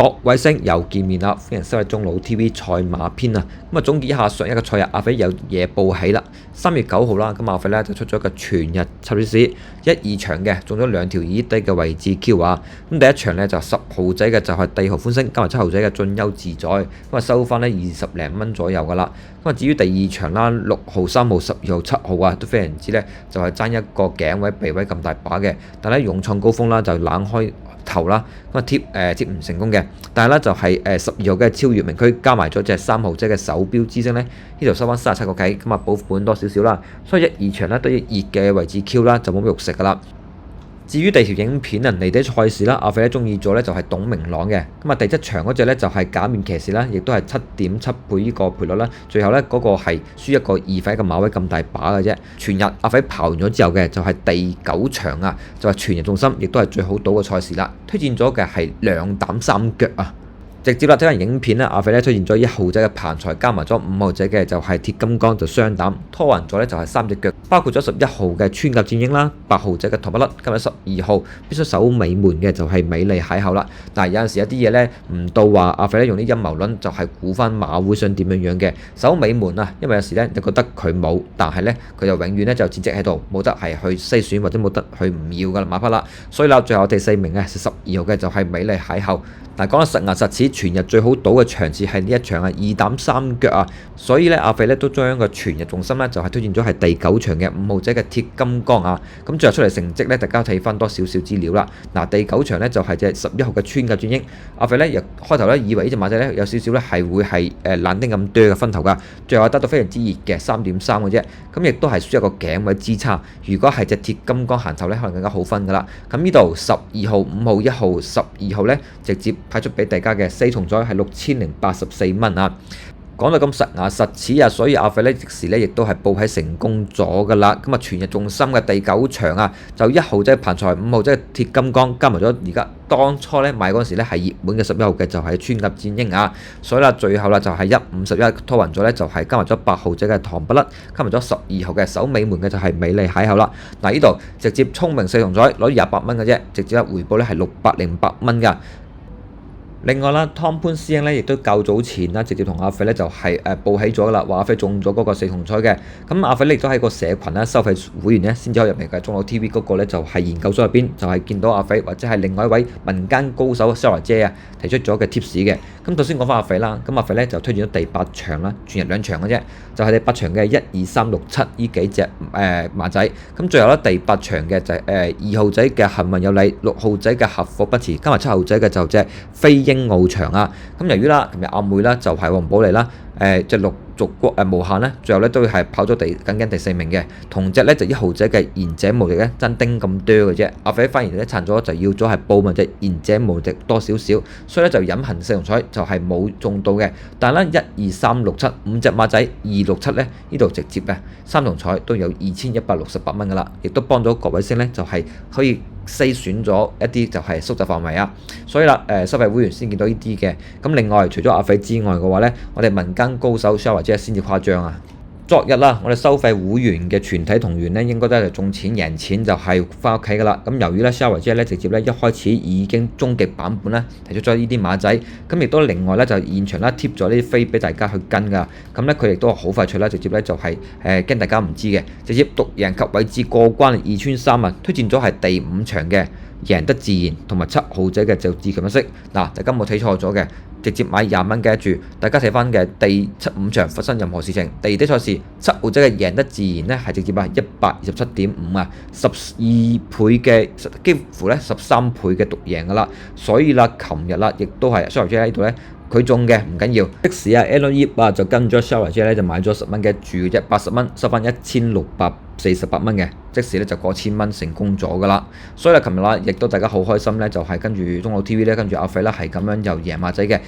各位星又見面啦，歡迎收睇中老 TV 賽馬篇啊！咁啊，總結一下上一個賽日，阿肥有嘢報喜啦。3月9號啦，咁阿肥咧就出咗一個全日測試市1、2場嘅，中咗2條以低嘅位置 Q 啊！咁第一場咧就10號仔嘅就係第2號歡星，加埋7號仔嘅進優自在，咁啊收翻呢20零蚊左右噶啦。咁啊至於第2場啦，6號、3號、12號、7號啊，都非常之咧就係爭一個頸位、鼻位咁大把嘅，但係咧勇創高峰啦就冷開頭啦，咁啊貼唔成功嘅，但係咧就係12號嘅超越名區加埋咗隻3號仔嘅手錶之星咧，呢度收翻37個幾，咁啊補盤多少少啦，所以1、2場咧都要熱嘅位置 Q 啦，就冇乜肉食噶啦。至於第二條影片啊，離地賽事啦，阿肥咧中意咗咧就係董明朗嘅，咁啊第7場嗰隻咧就係假面騎士啦，亦都係7.7倍呢個賠率啦，最後咧嗰個係輸一個2費嘅馬位咁大把嘅啫。全日阿肥跑完咗之後嘅就係第9場啊，就係全日重心，亦都係最好賭嘅賽事啦，推薦咗嘅係2膽3腳啊。直接啦，睇完影片咧，阿肥咧推薦咗1號仔嘅彭財，加埋咗5號仔嘅就係鐵金剛就雙膽，拖勻咗咧就係3隻腳，包括咗11號嘅穿甲戰鷹啦，8號仔嘅唐不甩，今日12號必須守尾門嘅就係美麗邂逅啦。但係有陣時有啲嘢咧唔到話阿肥咧用啲陰謀論就係估翻馬會想點樣嘅守尾門啊，因為有時咧你覺得佢冇，但係咧佢就永遠咧就戰績喺度，冇得係去篩選或者冇得去唔要噶啦馬匹啦。所以啦，最後第4名嘅12號嘅就係美麗邂逅。但係講得實牙實齒，全日最好賭嘅場次係呢一場啊，2膽3腳啊，所以咧阿肥咧都將個全日重心咧就係推薦咗係第9場嘅5號仔嘅鐵金剛啊，咁最後出嚟成績咧，大家睇翻多少少資料啦。嗱，第9場咧就係隻11號嘅穿甲戰鷹，阿肥咧亦開頭咧以為呢隻馬仔咧有少少咧係會係冷丁咁多嘅分頭㗎，最後得到非常之熱嘅3.3嘅啫，咁亦都係輸一個頸位之差。如果係隻鐵金剛行頭咧，可能更加好分㗎啦。咁呢度12號、5號、1號、12號咧直接派出俾大家嘅4重彩係6084蚊啊！講到咁實牙實齒啊，所以阿肥咧即時咧亦都係報喜成功咗噶啦。咁啊全日重心嘅第9場啊，就1號仔彭財、5號仔鐵金剛，加埋咗而家當初咧買嗰陣時咧係熱門嘅11號嘅就係穿甲戰鷹啊。所以啦，最後啦就係151拖勻咗咧，就係加埋咗8號仔嘅唐不甩，加埋咗12號嘅守尾門嘅就係美麗邂逅啦。嗱，呢度直接聰明4重彩攞28蚊嘅啫，直接回報咧係608蚊噶。另外啦，湯潘師兄咧亦都較早前啦，直接同阿肥咧就係報喜咗噶啦，話阿肥中咗嗰個4重彩嘅。咁阿肥咧亦都喺個社群啦，收費會員咧先至可以入嚟嘅中老 TV 嗰個咧就係研究所入邊，就係見到阿肥或者係另外一位民間高手 Sarah 姐啊提出咗嘅 tips 嘅。咁頭先講翻阿肥啦，咁阿肥咧就推薦咗第8場啦，全日2場嘅啫，就係第8場嘅1、2、3、6、7呢幾隻馬仔。咁最後咧第8場嘅就係2號仔嘅幸運有禮，6號仔嘅合夥不遲，加埋7號仔嘅就隻飛鷹翱翔啊！咁由於啦，琴日阿妹啦就係黃寶莉啦，隻陸續無限咧，最後咧都係跑咗僅僅第4名嘅，同隻咧就1號仔嘅賢者無敵咧爭丁咁多嘅啫。阿肥反而咧撐咗就要咗係報問隻賢者無敵多少少，所以咧就隱含4重彩就係冇中到嘅。但係咧1、2、3、6、7 5隻馬仔2、6、7咧呢度直接嘅3重彩都有2168蚊噶啦，亦都幫咗各位星咧就係可以篩選咗一啲就係縮窄範圍啊，所以啦收費會員先見到呢啲嘅。咁另外除咗阿肥之外嘅話咧，我哋民間高手 Sarah 姐先至誇張啊！昨日啦，我哋收費會員嘅全體同員咧，應該都係中錢贏錢就係翻屋企噶啦。咁由於咧 Sarah 姐咧直接咧一開始已經終極版本咧提出咗呢啲馬仔，咁亦都另外咧就現場咧貼咗呢啲飛俾大家去跟噶。咁咧佢亦都好快脆啦，直接咧就係驚大家唔知嘅，直接獨贏及位置過關2穿3啊！推薦咗係第5場嘅贏得自然同埋7號仔嘅就自強一色。嗱，大家冇睇錯咗嘅。直接買20蚊嘅住，大家睇翻嘅第5場發生任何事情，第2啲賽事7號仔嘅贏得自然咧係直接係127.5啊，12倍嘅幾乎咧13倍嘅獨贏噶啦，所以啦，琴日啦亦都係 Sarah 姐喺呢度咧。佢中嘅唔緊要，即時啊 Alan Yip 啊就跟咗 Sarah 姐咧就買咗10蚊嘅住啫，80蚊收翻1648蚊嘅，即時咧就過1000蚊成功咗噶啦。所以啦，琴日啦亦都大家好開心咧，就係跟住中老 TV 咧，跟住阿肥啦係咁樣又贏馬仔嘅。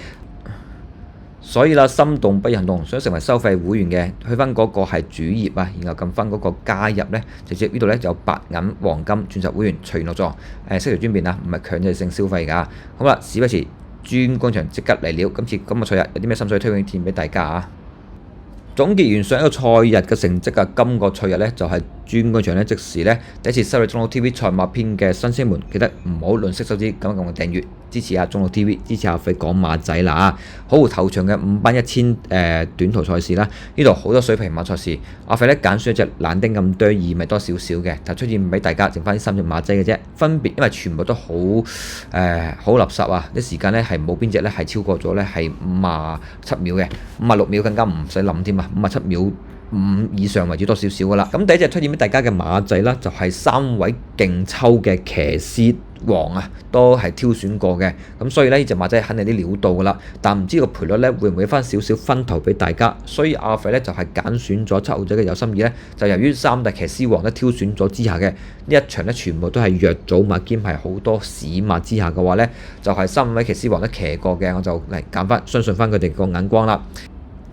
所以啦，心動不如行動，想成為收費會員嘅，去翻嗰個係主頁啊，然後撳翻嗰個加入咧，直接呢度咧就有白銀、黃金、鑽石會員隨緣落座，悉隨尊便啊，唔係強制性消費㗎。好啦，事不宜遲。專工場即刻嚟了，今次今個賽日有啲咩心水推薦俾大家啊？總結完上一個賽日嘅成績啊，今個賽日咧就係專工場咧即時咧第一次收睇中老 TV 賽馬篇嘅新星們，記得唔好吝嗇手指，撳一撳個訂閱。支持下中路 TV， 支持阿肥講馬仔啦。好，頭場嘅5班1000短途賽事啦，呢度好多水平馬賽事，阿肥咧揀選一隻冷丁咁多意味多少少嘅，就出現俾大家剩翻3隻馬仔嘅啫，分別因為全部都好好垃圾啊！啲時間咧係冇邊隻咧係超過咗咧係57秒嘅，56秒更加唔使諗添啊，57秒5以上為止多少少噶啦。咁第一隻出現俾大家嘅馬仔啦，就係3位勁抽嘅騎師王啊，都係挑選過嘅。咁所以呢隻馬仔肯定啲料到噶啦，但唔知個賠率咧會唔會翻少少分頭俾大家。所以阿肥咧就係揀選咗7號仔嘅有心意咧，就由於3大騎師王咧挑選咗之下嘅呢一場咧，全部都係弱組馬兼係好多市馬之下嘅話咧，就係3位騎師王都騎過嘅，我就嚟揀翻，相信翻佢哋個眼光啦。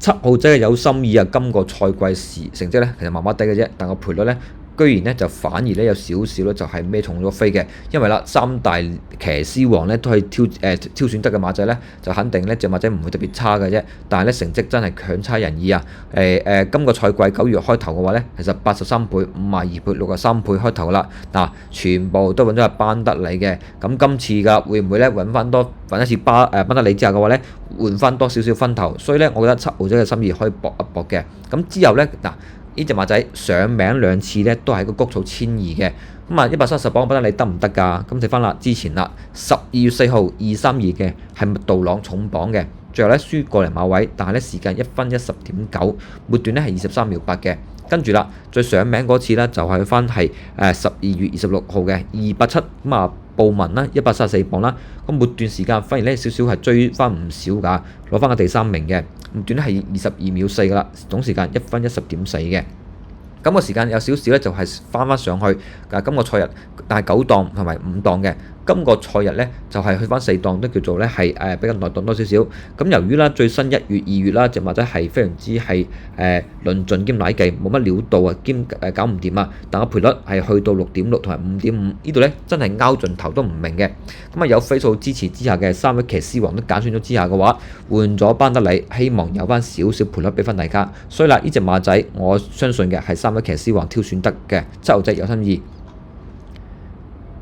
7號仔嘅有心意啊，今個賽季成績咧其實麻麻地嘅啫，但個賠率咧居然咧就反而咧有少少咧就係孭重咗飛嘅，因為啦3大騎師王咧都係挑選得嘅馬仔咧，就肯定咧隻馬仔唔會特別差嘅啫，但係咧成績真係強差人意啊！今個賽季9月開頭嘅話咧，其實83倍、52倍、63倍開頭啦，嗱全部都揾咗係班德里嘅，咁今次㗎會唔會咧揾一次班德里之後嘅話咧，換翻多少少分頭，所以咧我覺得7號仔嘅心意可以搏一搏嘅，咁之後咧嗱。呢隻馬仔上名2次咧，都係個谷草1002嘅，咁啊130磅，不得你得唔得㗎？咁睇翻啦，之前啦12月4號232嘅係杜朗重磅嘅，最後咧輸過嚟馬位，但係咧時間1分10.9，末段咧係23秒8嘅，跟住啦最上名嗰次咧就係翻係12月26號嘅287，咁啊布文啦134磅啦，咁末段時間反而咧少少係追翻唔少㗎，攞翻個第3名嘅。末段咧係22秒4噶啦，總時間1分10.4嘅。咁個時間有少少咧就係翻上去，今個賽日但係9檔同埋5檔嘅。今個賽日咧就係去翻4檔，都叫做咧係比較內檔多少少。咁由於啦最新1月2月啦，隻馬仔係非常之係論盡兼奶技，冇乜料到啊，兼搞唔掂啊。但個賠率係去到6.6同埋5.5，呢度咧真係拗盡頭都唔明嘅。咁啊有飛數支持之下嘅3位騎師王都揀選咗之下嘅話，換咗班德里，希望有翻少少賠率俾翻大家。所以啦，呢隻馬仔我相信嘅係3位騎師王挑選得嘅7號仔有心意。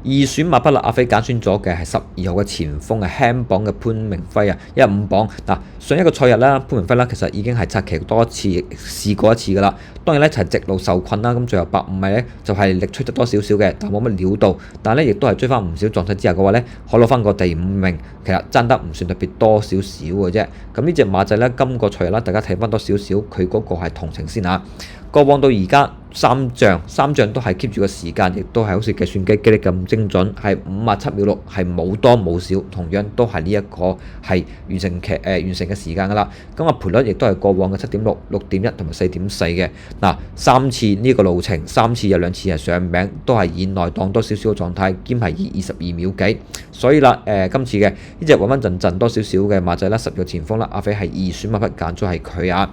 二選馬匹啦，阿飛揀選咗嘅係12號嘅前鋒啊，輕磅嘅潘明輝啊，15磅嗱。上一個賽日啦，潘明輝啦其實已經係策騎多一次，試過一次噶啦。當然咧就係直路受困啦，咁最後8-5米咧就係力吹得多少少嘅，但冇乜料到。但係咧亦都係追翻唔少狀態之下嘅話咧，可攞翻個第5名，其實爭得唔算特別多少少嘅啫。咁呢隻馬仔咧，今個賽日啦，大家睇翻多少少，佢嗰個係同情先嚇。過往到而家3仗都係 keep 住個時間，亦都係好似計算機機力咁精準，係57秒6，係冇多冇少，同樣都係呢一個係完成嘅時間噶啦。咁啊賠率亦都係過往嘅7.6、6.1同埋4.4嘅。嗱3次呢個路程，3次有2次係上名，都係以內檔多少少嘅狀態，兼係以22秒幾。所以啦今次嘅呢隻穩穩陣多少少嘅馬仔啦，10個前鋒啦，阿飛係2選馬匹揀咗係佢啊。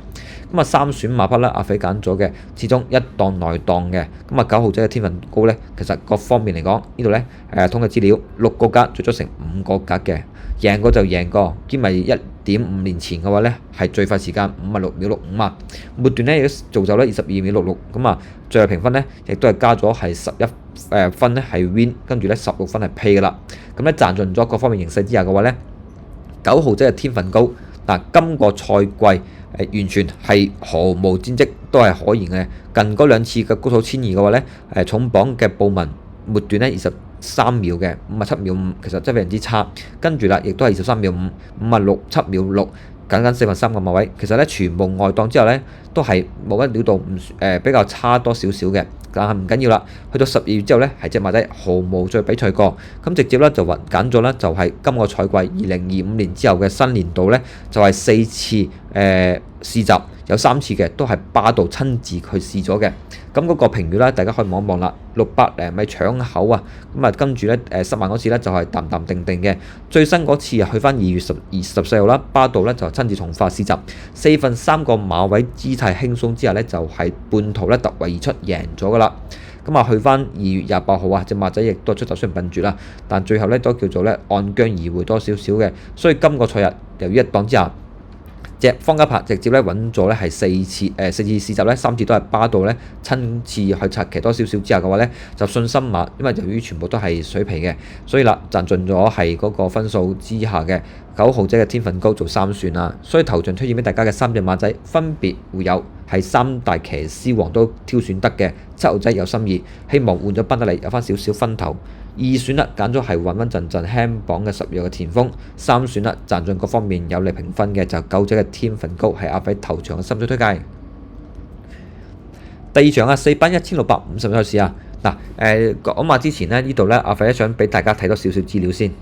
咁啊3選馬匹啦，阿飛揀咗嘅始終1檔內檔嘅。咁啊9號仔嘅天分高咧，其實各方面嚟講呢度咧統計資料6個格最咗成5個格嘅，贏過就贏過，兼咪1.5年前嘅話咧係最快時間56秒65啊。末段咧亦都造就咧22秒66，咁啊最後評分咧亦都係加咗係11分咧係 win， 跟住咧16分係 pay 噶啦。咁咧賺盡咗各方面形勢之下嘅話咧，9號仔嘅天分高，嗱今個賽季完全係毫無戰績，都係可言嘅。近嗰2次嘅高數1002嘅話咧，重磅嘅布文末段咧23秒嘅57秒5，其實真係非常之差。跟住啦，亦都係23秒5、56.7秒6，僅僅3/4個馬位。其實咧全部外檔之後咧都係冇乜料到，比較差多少少嘅。但係唔緊要啦，去到12月之後咧，係隻馬仔毫無再比賽過，咁直接咧就揀咗咧就係今個賽季2025年之後嘅新年度咧，就係4次試習，有3次嘅都係巴道親自去試咗嘅。咁嗰個評語咧，大家可以望一望啦，600零米搶口啊，咁啊跟住咧10萬嗰次咧就係淡淡定定嘅。最新嗰次啊去翻2月14號啦，巴道咧就親自從化試習，4分3個馬位姿態輕鬆之下咧就係半途咧突圍而出贏咗噶啦。咁啊去翻2月28號啊，隻馬仔亦都出走雖然笨拙啦，但最後咧都叫做咧按姜而回多少少嘅。所以今個賽日由於1檔之下，隻方嘉柏直接咧穩咗咧係4次4次試閘咧3次都係巴度咧親自去拆騎多少少之後嘅話咧就信心馬，因為由於全部都係水皮嘅，所以啦賺盡咗係嗰個分數之下嘅9號仔嘅天分高做3選啦，所以頭像推薦俾大家嘅3隻馬仔分別會有係3大騎師王都挑選得嘅7號仔有心意，希望換咗賓得利有翻少少分頭。2選啦，揀咗係穩穩陣陣輕磅嘅12號嘅田豐。3選啦，賺盡各方面有利評分嘅就9仔嘅天分高，係阿輝頭場嘅心水推介。第二場啊，4班1650米賽事啊，嗱講馬之前呢度咧，阿輝想俾大家睇多少少資料先。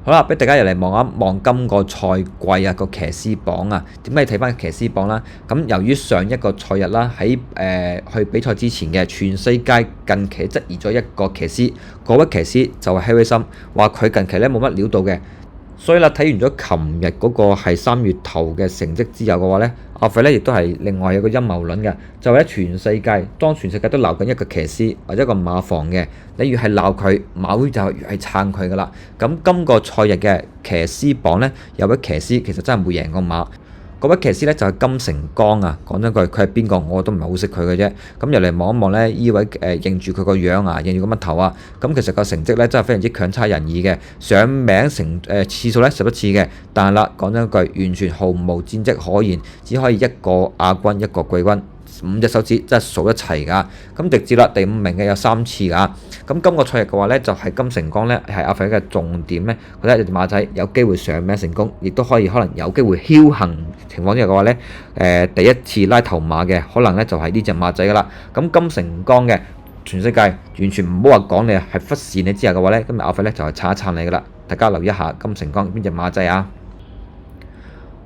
好啦，俾大家入嚟望一望今個賽季啊個騎師榜啊，點解要睇翻騎師榜啦？咁由於上一個賽日啦，喺去比賽之前嘅全世界近期質疑咗一個騎師，嗰位騎師就係希威森，話佢近期咧冇乜料到嘅。所以啦，睇完咗琴日嗰個係3月頭嘅成績之後嘅話咧，阿輝咧亦都係另外有個陰謀論嘅，就係喺全世界當全世界都鬧緊一個騎師或者一個馬房嘅，你越係鬧佢，馬會就越係撐佢噶啦。咁今個賽日嘅騎師榜咧，有位騎師其實真係冇贏過馬。嗰位騎師咧就係金城剛啊，講真句，佢係邊個我都唔係好識佢嘅啫。咁入嚟望一望咧，呢位認住佢個樣啊，認住個乜頭啊，咁其實個成績咧真係非常之強差人意嘅，上名次數咧11次嘅，但係啦講真句，完全毫無戰績可言，只可以一個亞軍一個季軍。5隻手指真係數一齊㗎，咁直接啦第5名嘅有3次㗎。咁今個賽日嘅話咧，就係金城剛咧係阿輝嘅重點咧，覺得隻馬仔有機會上名成功，亦都可以可能有機會僥倖情況之下嘅話咧，第一次拉頭馬嘅可能咧就係呢隻馬仔㗎啦。咁金城剛嘅全世界完全唔好話講你係忽視你之下嘅話咧，今日阿輝咧就係撐一撐你㗎啦。大家留意一下金城剛邊隻馬仔啊！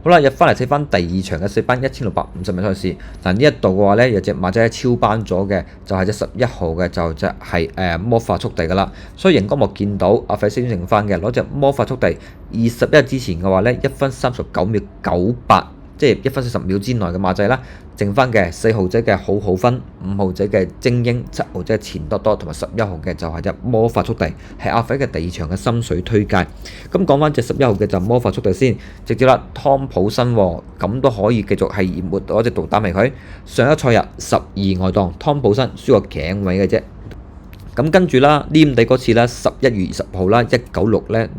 好啦，入翻嚟睇翻第二場嘅4班1650米賽事。嗱呢一度嘅話咧，有隻馬仔超班咗嘅，就係隻11號嘅，就隻係魔法速遞噶啦。所以熒光幕見到阿輝先整翻嘅，攞隻魔法速遞21日之前嘅話咧，1分39秒98，即係1分40秒之內嘅馬仔啦。剩翻嘅4號仔嘅好好分，5號仔嘅精英，7號仔嘅錢多多，同埋11號嘅就係隻魔法速遞，係阿輝嘅第二場嘅心水推介。咁講翻隻11號嘅就魔法速遞先，直接啦湯普森咁都可以繼續係熱門攞隻導彈俾佢。上一賽日12外檔，湯普森輸個頸位嘅啫。咁跟住啦，黏地嗰次啦，11月20號啦，196咧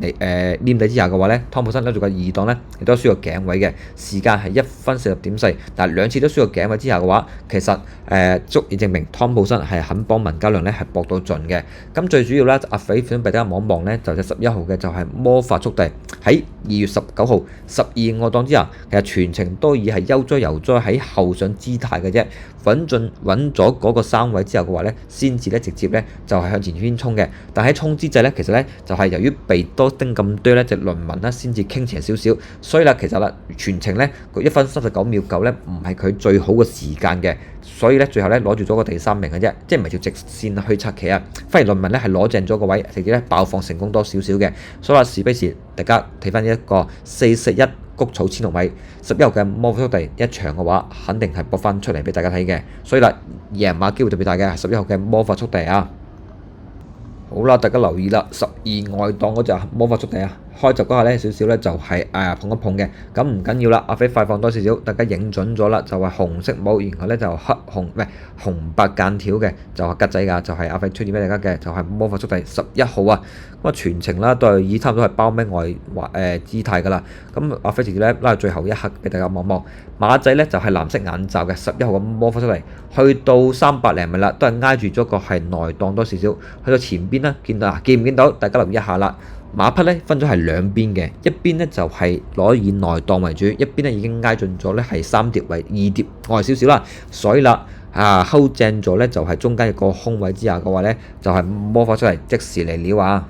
黏地之下嘅話咧，湯普森攞住個2檔咧，亦都輸個頸位嘅，時間係1分40.4，但係兩次都輸個頸位之下嘅話，其實足以證明湯普森係肯幫文家良咧係搏到盡嘅。咁最主要咧，阿輝想俾大家望一望咧，就隻11號嘅就係魔法速遞喺2月19號12外檔之下，其實全程都以係悠哉悠哉喺後上姿態嘅啫，穩咗嗰個3位之後嘅話咧，先至咧直接咧。就係向前邊衝嘅，但喺衝之際咧，其實咧就係由於鼻多丁咁多咧，隻輪紋咧先至傾斜少少，所以啦，其實啦全程咧1分39秒9咧唔係佢最好嘅時間嘅，所以咧最後咧攞住咗個第3名嘅啫，即係唔係條直線去拆旗啊，反而輪紋咧係攞正咗個位，直接咧爆放成功多少少嘅，所以話時不時大家睇翻一個441谷草千6米11號嘅魔法速遞一場嘅話，肯定係搏翻出嚟俾大家睇嘅，所以啦贏馬機會特別大嘅11號嘅魔法速遞啊！好啦，大家留意啦，12外檔嗰隻魔法速遞啊，開閘嗰下咧少少咧就係碰一碰嘅，咁唔緊要啦，阿輝快放多少少，大家影準咗啦，就係紅色帽，然後咧就紅白間條嘅，就係吉仔㗎，就係阿輝推薦俾大家嘅，就係魔法速遞11號啊，咁啊全程啦都係以差唔多係包咩姿態㗎啦，咁阿輝直接咧拉到最後一刻俾大家望望，馬仔咧就係藍色眼罩嘅11號嘅魔法速遞，去到300零米啦，都係挨住咗個係內檔多少少，去到前邊啦，見唔見到？大家留意一下啦。馬匹咧分咗係兩邊嘅，一邊咧就係攞以內檔為主，一邊咧已經挨進咗咧係3碟為2碟外少少啦，所以啦hold正咗咧就係中間一個空位之下嘅話咧，就係魔法速遞即時嚟了啊！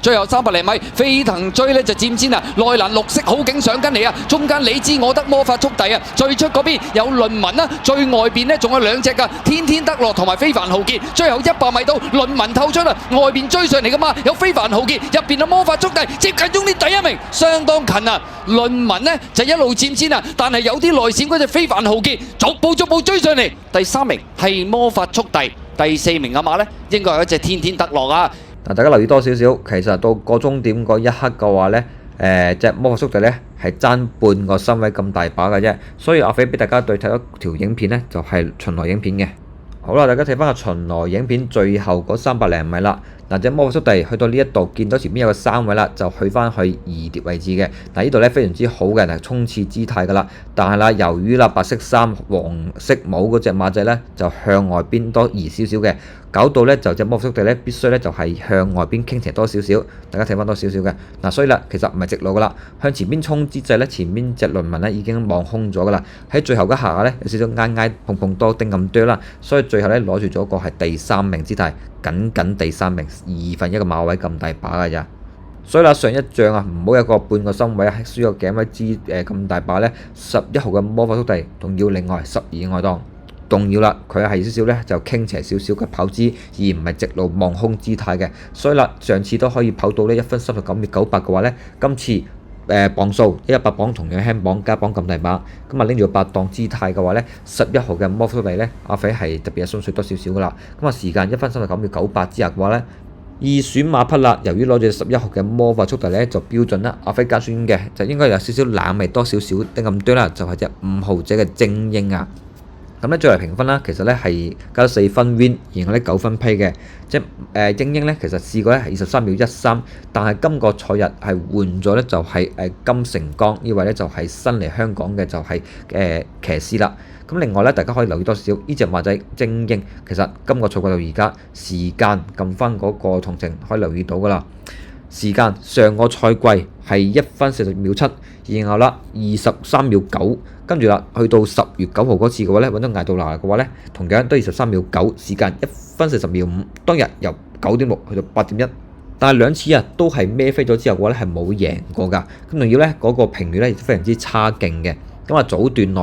最後300零米，飛騰追呢就佔先啊！內欄綠色好景上緊嚟啊！中間你知我得魔法速遞啊！最出嗰邊有論文啦，最外邊呢仲有2隻㗎，天天德樂同埋非凡浩傑。最後100米到論文透出啦，外邊追上嚟㗎嘛，有非凡浩傑，入邊有魔法速遞，接近終點第1名，相當近啊！論文呢就一路佔先啊，但係有啲內閃嗰隻非凡浩傑，逐步追上嚟，第3名係魔法速遞，第4名嘅馬呢應該係一隻天天德樂啊！嗱，大家留意多少少，其實到個終點嗰一刻嘅話咧，隻魔法速遞咧係爭半個身位咁大把嘅啫，所以阿肥俾大家對睇咗條影片咧就係巡邏影片嘅。好啦，大家睇翻個巡邏影片最後嗰300零米啦。嗱，隻魔法速遞去到呢一度，見到前面有個3位啦，就去翻去2碟位置嘅。嗱，呢度咧非常之好嘅，係衝刺姿態噶啦。但係啦，由於啦白色衫、黃色帽嗰隻馬仔咧就向外邊多移少少嘅，搞到咧就隻魔法速遞咧必須咧就係向外邊傾斜多少少。大家睇翻多少少嘅嗱，所以啦，其實唔係直路噶啦，向前邊衝之際咧，前面隻輪紋咧已經望空咗噶啦。喺最後嗰下咧有少少挨碰碰多丁咁多啦，所以最後咧攞住咗個係第3名姿態，僅第3名，1/2個馬位咁大把㗎咋。所以啦，上一仗啊，唔好有個半個身位輸個頸位咁大把咧，11號嘅魔法速遞仲要另外12外檔，仲要啦，佢係少少咧就傾斜少少嘅跑姿，而唔係直路望空姿態嘅。所以啦，上次都可以跑到呢1分39秒98嘅話咧，今次磅數100磅同樣輕磅加磅咁大把，咁啊拎住8檔姿態嘅話咧，11號嘅魔法速遞咧，阿肥係特別係鬆水多少少噶啦。咁啊時間1分39秒98之下嘅話咧，二選馬匹啦，由於攞住11號嘅魔法速遞咧就標準啦，阿肥加選嘅就應該有少少冷味多少少丁咁多啦，就係隻5號仔嘅精英啊。咁咧，再嚟評分啦，其實咧係加咗4分 win， 然後咧9分 pay 嘅。即係精英咧，其實試過咧係23秒13，但係今個賽日係換咗咧就係金城江呢位咧就係新嚟香港嘅就係騎師啦。咁另外咧，大家可以留意多少呢隻馬仔精英，其實今個賽季到而家時間撳翻嗰個同程可以留意到噶啦。時間上個賽季係1分40秒7，然後啦23秒9，跟住啦去到10月9號嗰次嘅話咧，揾到艾杜拿嘅話咧，同樣都23秒9，時間1分40秒5，當日由9.6去到8.1，但係兩次啊都係孭飛咗之後嘅話咧係冇贏過㗎，咁仲要咧嗰個評語咧亦都非常之差勁嘅。咁啊早段內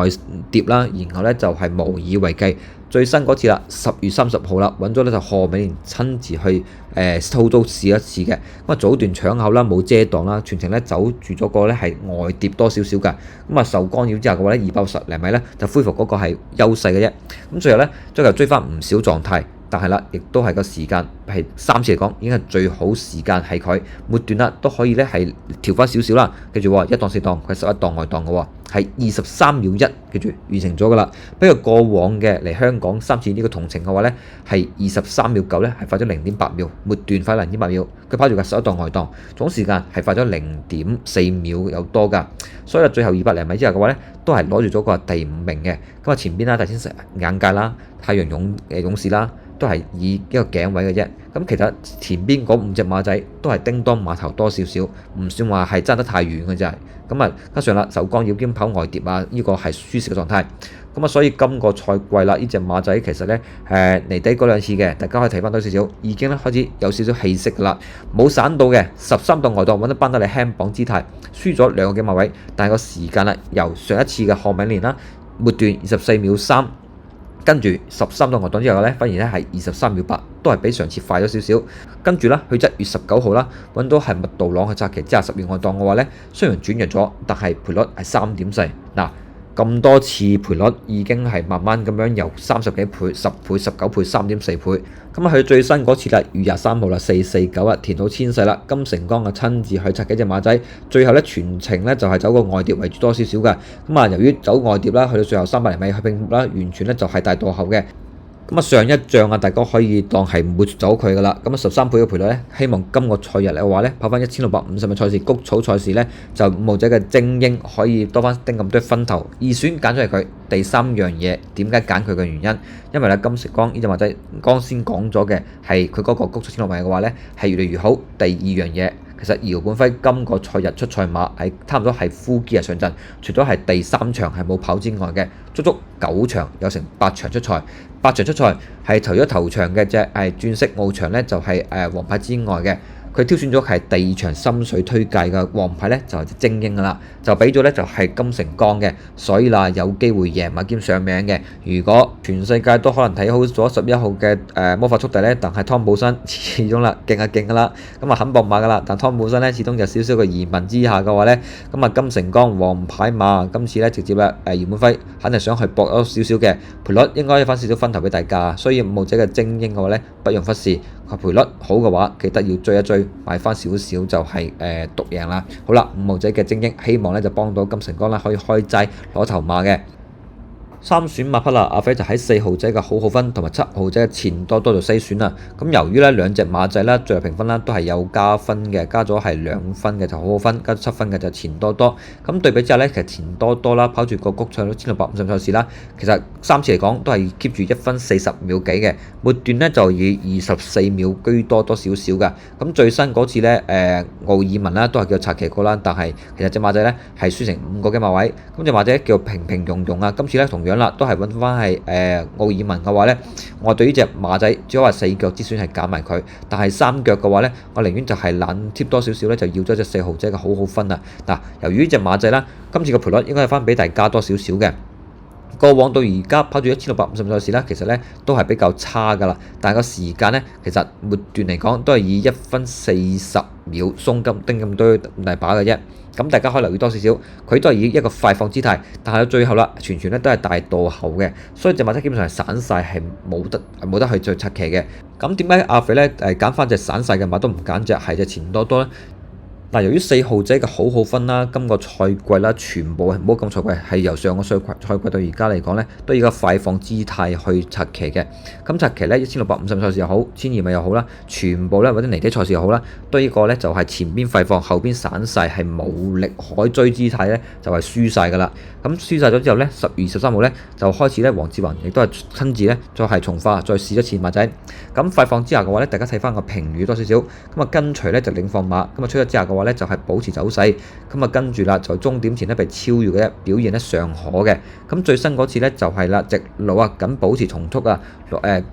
跌啦，然後咧就係無以為繼。最新嗰次啦，10月30號啦，揾咗咧就賀美蓮親自去操刀試一次嘅。咁啊早段搶口啦，冇遮擋啦，全程咧走住咗個咧係外跌多少少㗎。咁啊受干擾之下嘅話咧，260零米咧就恢復嗰個係優勢嘅啫。咁最後咧最後追翻唔少狀態。但係啦，亦都係個時間係3次嚟講已經係最好時間係佢末段啦，都可以咧係調翻少少啦。記住喎，1檔4檔佢係11檔外檔嘅喎，係23秒1，記住完成咗噶啦。不過過往嘅嚟香港3次呢個同程嘅話咧，係23秒9咧係快咗0.8秒，末段快0.8秒。佢跑住個11檔外檔，總時間係快咗0.4秒有多㗎。所以最後200零米之後嘅話咧，都係攞住咗個第5名嘅。咁啊前邊啦，大天使眼界啦，太陽勇士啦。都係以一個頸位嘅啫，咁其實前邊嗰5隻馬仔都係叮當馬頭多少少，唔算話係爭得太遠嘅啫。咁啊加上啦，受干擾兼跑外碟啊，呢個係舒適嘅狀態。咁啊，所以今個賽季啦，呢隻馬仔其實咧離低嗰2次嘅，大家可以睇翻多少少，已經咧開始有少少氣息噶啦，冇散到嘅13檔外檔揾得班得你輕磅姿態，輸咗2個幾馬位，但係個時間啦，由上一次嘅賀美蓮啦，末段24秒3。跟住13檔外檔之後咧，反而咧係23秒8，都係比上次快咗少少。跟住啦，去1月19號啦，揾到係麥道朗去拆旗之下10月外檔嘅話咧，雖然轉弱咗，但係賠率係3.4。嗱，咁多次賠率已經係慢慢咁樣由30幾倍、10倍、19倍、3.4倍。咁啊，佢最新嗰次啦，2月23號啦，449啊，填到千世啦，金城江啊親自去拆幾隻馬仔，最後咧全程咧就係走個外碟為主多少少嘅。咁啊，由於走外碟啦，去到最後300厘米去拼啦，完全咧就係大墮後嘅。咁啊，上一仗啊，大家可以當係抹走佢噶啦。咁啊，13倍嘅賠率咧，希望今個賽日嘅話咧，跑翻1650米賽事谷草賽事咧，就5號仔嘅精英可以多翻丁咁多分頭。二選揀咗係佢。第3樣嘢點解揀佢嘅原因？因為咧金城江呢隻馬仔剛先講咗嘅係佢嗰個谷草1600米嘅話咧係越嚟越好。第2樣嘢。其實姚本輝今個賽日出賽馬係差唔多係 full gear 上陣，除咗係第3場係冇跑之外嘅，足9場有成8場出賽，8場出賽係投咗頭場嘅隻鑽石奧場咧就係黃牌之外嘅。佢挑選咗係第2場心水推介嘅黃牌咧就係隻精英噶啦，就俾咗咧就係金城江嘅，所以啦有機會贏馬兼上名嘅。如果全世界都可能睇好咗11號嘅魔法速遞咧，但係湯寶新始終啦勁噶啦，咁啊肯搏馬噶啦，但湯寶新咧始終有少少嘅疑問之下嘅話咧，咁啊金城江黃牌馬今次咧直接啦姚本輝肯定想去搏咗少少嘅賠率，應該翻少少分頭俾大家，所以5號仔嘅精英嘅話咧不用忽視，賠率好嘅話記得要追一追。追，買翻少少就係獨贏啦。好啦，5號仔嘅精英，希望咧就幫到金城江啦，可以開齋攞頭馬嘅。三選馬匹啦，阿飛就喺4號仔嘅好分同埋7號仔嘅錢多多做西選啦。咁由於咧兩隻馬仔啦，最後評分啦都係有加分嘅，加咗係2分嘅就好分，加7分嘅就錢多多。咁對比之下咧，其實錢多多啦跑住個谷賽到1650賽事啦，其實3次嚟講都係 keep 住1分40秒幾嘅，末段咧就以24秒居多少少嘅。咁最新嗰次咧，奧爾文啦都係叫拆騎過啦，但係其實隻馬仔咧係輸成5個嘅馬位，咁隻馬仔叫平平庸庸啊。今次咧同樣啦，都係揾翻係奧爾文嘅話咧，我對呢隻馬仔只可以話4腳之選係揀埋佢，但係3腳嘅話咧，我寧願就係冷貼多少少咧，就要咗隻4號仔嘅好分啊！嗱，由於呢隻馬仔啦，今次嘅賠率應該係翻比大家多少少嘅。過往到而家跑住1650賽事啦，其實咧都係比較差噶啦，但係個時間咧，其實末段嚟講都係以1分40秒鬆金丁咁多大把嘅啫。咁大家可以留意多少少，佢都係以一個快放姿態，但係到最後啦，全咧都係大墮後嘅，所以隻馬仔基本上係散晒，係冇得去再拆騎嘅。咁點解阿肥咧揀翻隻散晒嘅馬都唔揀隻係隻錢多多咧？嗱，由於4號仔嘅好分啦，今個賽季啦，全部係唔好咁賽季，係由上個賽季到而家嚟講咧，都以一個快放姿態去拆騎嘅。咁拆騎咧1650賽事又好，1200米又好啦，全部咧或者泥地賽事又好啦，都呢個咧就係前邊快放，後邊散晒，係無力可追姿態咧，就係輸晒噶啦。咁輸晒咗之後咧，10月23號咧就開始咧，黃志雲亦都係親自咧再係從化再試一次馬仔。咁快放之下嘅話咧，大家睇翻個評語多少少，咁啊跟隨咧就領放馬，咁啊出咗之下嘅話咧就係保持走勢，咁啊跟住啦就終點前咧被超越嘅表現咧尚可嘅。咁最新嗰次咧就係啦，直路啊緊保持同速啊，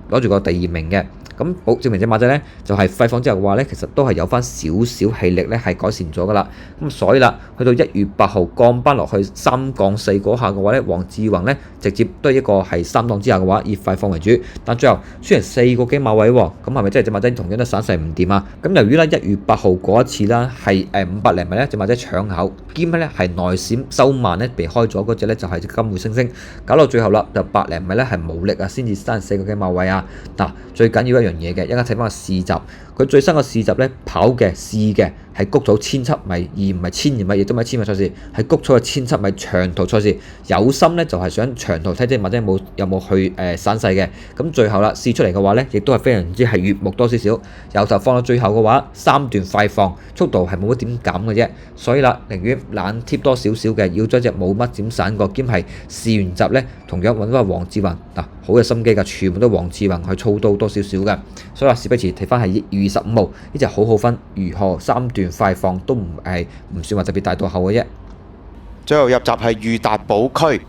攞住個第2名嘅。咁證明隻馬仔咧就係快放之後嘅話咧，其實都係有翻少少氣力咧係改善咗噶啦。咁所以啦，去到1月8號降班落去3降4嗰下嘅話咧，黃志宏咧直接都係一個係3檔之下嘅話，以快放為主。但最後輸成4個幾馬位喎，咁係咪真係隻馬仔同樣都散勢唔掂啊？咁由於咧1月8號嗰一次啦，係500零米咧隻馬仔搶口，兼咧係內閃收慢咧避開咗嗰隻咧就係隻金匯星星，搞到最後啦就100零米咧係冇力啊，先至生4個幾馬位啊。嗱，最緊要一樣嘢嘅，一陣睇翻個試集，佢最新個試集咧跑嘅試嘅係谷草1700米，而唔係1000米，亦都唔係1000米賽事，係谷草嘅1700米長途賽事。有心咧就係想長途睇隻馬仔有冇去散勢嘅。咁最後啦試出嚟嘅話咧，亦都係非常之係悅目多少少。由頭放到最後嘅話，3段快放，速度係冇乜點減嘅啫。所以啦，寧願冷貼多少少嘅，要咗隻冇乜點散過，兼係試完集咧，同樣揾翻黃志雲嗱，好有心機㗎，全部都黃志雲去操刀多少少嘅。所以話事不宜遲，睇翻係2月25號呢隻好分，如何3段快放都唔算話特別大到後嘅啫。最後入閘係裕達寶區。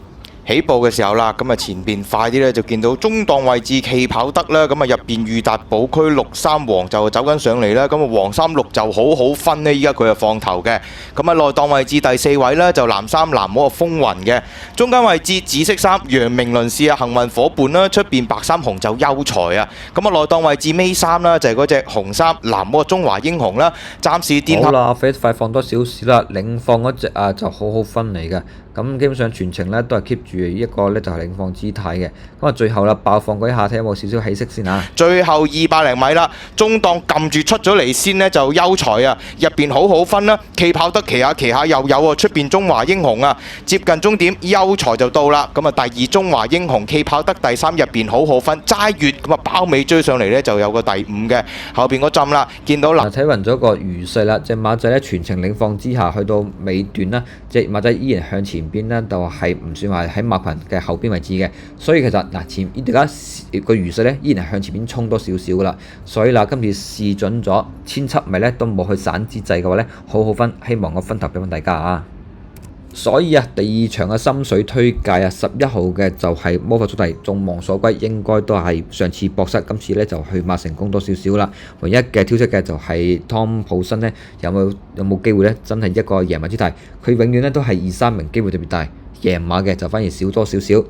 起步嘅時候啦，咁啊前邊快啲咧就見到中檔位置企跑得啦，咁啊入邊裕達寶區63黃就走緊上嚟啦，咁啊黃36就好分呢，依家佢就放頭嘅，咁啊內檔位置第4位呢，就藍衫藍帽風雲嘅，中間位置紫色衫楊明倫士啊幸運伙伴啦，出邊白衫紅就優才啊，咁啊內檔位置尾3啦就係嗰隻紅衫藍帽中華英雄啦，暫時墊好啦，快放多少少啦，領放嗰隻啊就好分嚟嘅。咁基本上全程咧都係 keep 住一個咧就係領放姿態嘅，咁啊最後啦爆放嗰一下睇有冇少少起色先啊！最後200零米啦，中檔撳住出咗嚟先呢，就優才啊，入邊好分啦，企跑得騎下又有喎，出邊中華英雄啊，接近終點優才就到啦，咁啊第2中華英雄企跑得第3，入邊好分，齋越咁啊包尾追上嚟呢，就有個第5嘅，後邊嗰陣啦，見到嗱睇勻咗個餘勢啦，隻馬仔咧全程領放之下，去到尾段啦，隻馬仔依然向前邊呢，就係唔算話喺馬群嘅後邊位置嘅，所以其實嗱前而家個餘勢咧依然係向前邊衝多少少噶啦，所以啦今次試準咗1700米咧都冇去散之際嘅話咧，好分，希望我分頭俾翻大家啊！所以啊，第2場嘅心水推介啊，11號嘅就係魔法速遞，眾望所歸，應該都係上次博失，今次咧就去馬成功多少少啦。唯一嘅挑剔嘅就係湯普森咧，有冇機會咧？真係一個贏馬姿態，佢永遠咧都係2、3名機會特別大，贏馬嘅就反而少多少少。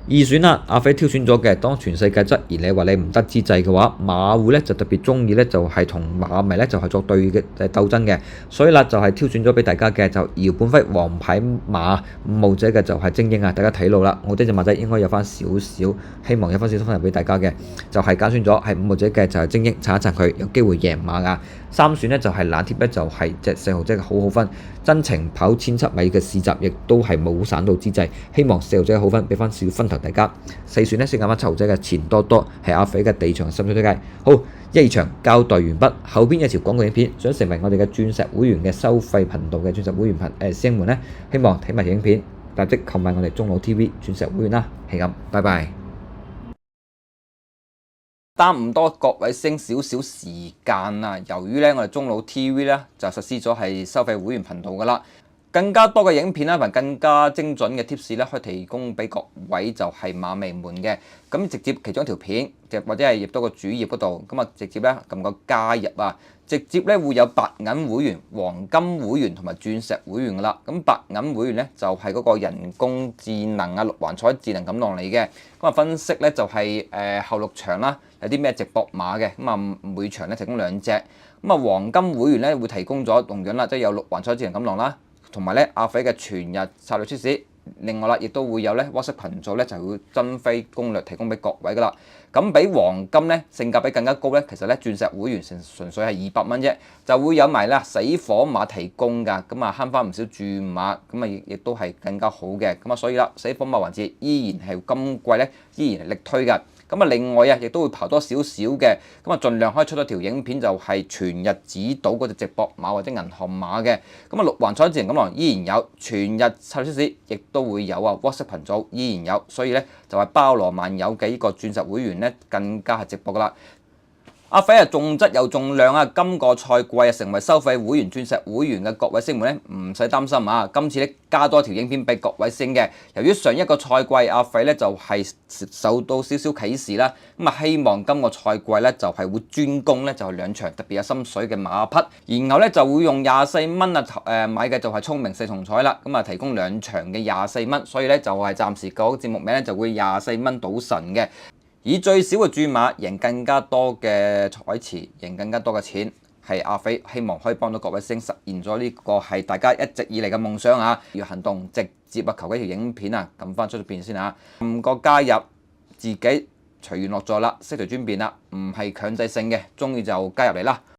二選啦，阿飛挑選咗嘅，當全世界質疑你話你唔得之際嘅話，馬會咧就特別中意咧就係同馬迷咧就係作對嘅鬥爭嘅，所以啦就係挑選咗俾大家嘅就姚本輝王牌馬五號仔嘅就係精英啊，大家睇路啦，我呢隻馬仔應該有翻少少，希望有翻少少分入俾大家嘅，就係揀選咗係五號仔嘅就係精英，撐一撐佢有機會贏馬噶。三選呢就係冷貼咧就係隻四號仔嘅好好分，真情跑1700米嘅試閘亦都係冇散到之際，希望四號仔嘅好分俾翻少分頭大家。四選呢先揀翻七號仔嘅錢多多，係阿肥嘅地場心水推介。好，1、2場交代完畢，後邊一條廣告影片，想成為我哋嘅鑽石會員嘅收費頻道嘅鑽石會員師兄們呢，希望睇埋影片，立即購買我哋中老 TV 鑽石會員啦，係咁，拜拜。耽誤多各位星少少時間啊！由於咧我哋中老 TV 咧就實施咗係收費會員頻道噶啦，更加多嘅影片啦同埋更加精準嘅 tips 咧，可以提供俾各位就係馬迷們嘅。咁直接其中一條片，或者係入到個主頁嗰度，咁啊直接咧撳個加入啊，直接咧會有白銀會員、黃金會員同埋鑽石會員噶啦。咁白銀會員咧就係嗰個人工智能啊六環彩智能錦囊嚟嘅。咁啊分析咧就係後6場啦，有啲咩直播馬嘅，咁啊每場咧提供2隻。咁啊黃金會員咧會提供咗同樣啦，即係有6環彩智能錦囊啦，同埋咧阿肥嘅全日策略出市。另外啦，亦都會有咧 WhatsApp 群組咧，就會珍飛攻略提供俾各位噶啦。咁比黃金咧性價比更加高咧，其實咧鑽石會員純粹係200蚊啫，就會有埋啦死火馬提供㗎，咁啊慳翻唔少注馬，咁啊亦都係更加好嘅。咁啊所以啦，死火馬環節依然係今季咧依然係力推㗎。咁啊，另外啊，亦都會刨多少少嘅，咁啊，盡量可以出多條影片，就係全日指導嗰隻直播馬或者銀行馬嘅。咁啊，六環彩智能錦囊依然有，全日策略出市亦都會有啊 ，WhatsApp 群組依然有，所以咧就係包羅萬有嘅呢個鑽石會員咧，更加係直播噶啦。阿肥啊，重質又重量啊！今個賽季啊，成為收費會員、鑽石會員嘅各位星們咧，唔使擔心啊！今次咧加多條影片俾各位星嘅。由於上一個賽季阿肥咧就係受到少少啟示啦，咁啊希望今個賽季咧就係會專攻咧就係2場特別有心水嘅馬匹，然後咧就會用24蚊啊買嘅就係聰明四重彩啦，咁啊提供2場嘅24蚊，所以咧就係暫時個節目名咧就會24蚊賭神嘅。以最少嘅注碼贏更加多嘅彩池，贏更加多嘅錢，係阿肥希望可以幫到各位星實現咗呢個係大家一直以嚟嘅夢想啊！要行動直接啊，求幾條影片啊，撳翻出邊先啊！撳個加入，自己隨緣落座啦，識條轉變啦，唔係強制性嘅，中意就加入嚟啦〜